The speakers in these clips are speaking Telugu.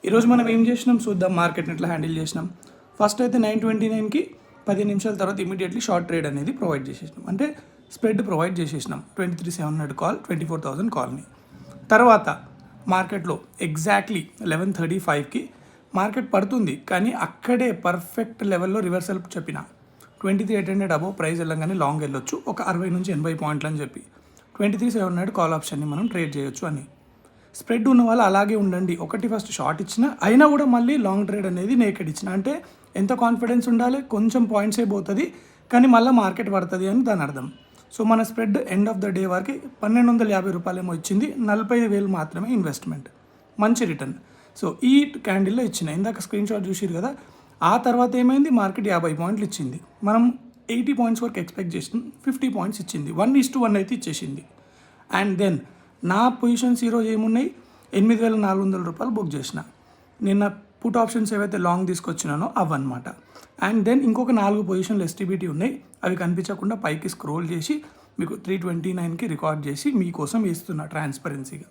ఈరోజు మనం ఏం చేసినాం చూద్దాం, మార్కెట్ని ఎట్లా హ్యాండిల్ చేసినాం. ఫస్ట్ అయితే 9:29కి 10 నిమిషాల తర్వాత ఇమీడియట్లీ షార్ట్ ట్రేడ్ అనేది ప్రొవైడ్ చేసేసినాం. అంటే స్ప్రెడ్ ప్రొవైడ్ చేసేసినాం. 23,700 కాల్, 24,000 కాల్ని. తర్వాత మార్కెట్లో ఎగ్జాక్ట్లీ 11:35కి మార్కెట్ పడుతుంది, కానీ అక్కడే పర్ఫెక్ట్ లెవెల్లో రివర్సల్ చెప్పిన 23,800 అబోవ్ ప్రైస్ వెళ్ళగానే లాంగ్ వెళ్ళొచ్చు, ఒక 60 నుంచి 80 పాయింట్లు అని చెప్పి 23,700 కాల్ ఆప్షన్ని మనం ట్రేడ్ చేయొచ్చు అని. స్ప్రెడ్ ఉన్న వాళ్ళు అలాగే ఉండండి. ఒకటి ఫస్ట్ షార్ట్ ఇచ్చిన అయినా కూడా మళ్ళీ లాంగ్ ట్రేడ్ అనేది నేకెడ్ ఇచ్చిన. అంటే ఎంత కాన్ఫిడెన్స్ ఉండాలి, కొంచెం పాయింట్సే పోతుంది కానీ మళ్ళీ మార్కెట్ పడుతుంది అని దాని అర్థం. సో మన spread end of the day వరకు 1,250 రూపాయలు ఏమో ఇచ్చింది, 40,000 మాత్రమే ఇన్వెస్ట్మెంట్, మంచి రిటర్న్. సో ఈ క్యాండిల్లో ఇచ్చిన, ఇందాక స్క్రీన్ షాట్ చూసిరు కదా. ఆ తర్వాత ఏమైంది, మార్కెట్ 50 పాయింట్లు ఇచ్చింది. మనం 80 పాయింట్స్ వరకు ఎక్స్పెక్ట్ చేసినాం, 50 పాయింట్స్ ఇచ్చింది, 1:1 అయితే ఇచ్చేసింది. అండ్ దెన్ నా పొజిషన్స్ ఈరోజు ఏమున్నాయి, 8,400 రూపాయలు బుక్ చేసిన. నిన్న పుట్ ఆప్షన్స్ ఏవైతే లాంగ్ తీసుకొచ్చినానో అవన్నమాట. అండ్ దెన్ ఇంకొక 4 పొజిషన్లు ఎస్టీబీటీ ఉన్నాయి, అవి కనిపించకుండా పైకి స్క్రోల్ చేసి మీకు 329కి రికార్డ్ చేసి మీకోసం వేస్తున్నా ట్రాన్స్పరెన్సీగా.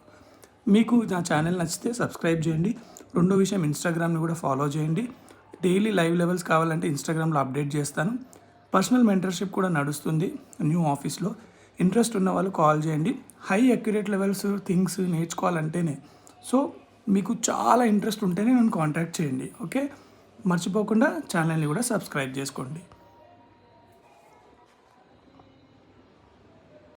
మీకు నా ఛానల్ నచ్చితే సబ్స్క్రైబ్ చేయండి. రెండో విషయం, ఇన్స్టాగ్రామ్ని కూడా ఫాలో చేయండి. డైలీ లైవ్ లెవెల్స్ కావాలంటే ఇన్స్టాగ్రామ్లో అప్డేట్ చేస్తాను. పర్సనల్ మెంటర్షిప్ కూడా నడుస్తుంది న్యూ ఆఫీస్లో. ఇంట్రెస్ట్ ఉన్న వాళ్ళు కాల్ చేయండి. హై అక్యురేట్ లెవెల్స్ థింగ్స్ నేర్చుకోవాలంటేనే, సో మీకు చాలా ఇంట్రెస్ట్ ఉంటేనే నన్ను కాంటాక్ట్ చేయండి. ఓకే, మర్చిపోకుండా ఛానల్ని కూడా సబ్స్క్రైబ్ చేసుకోండి.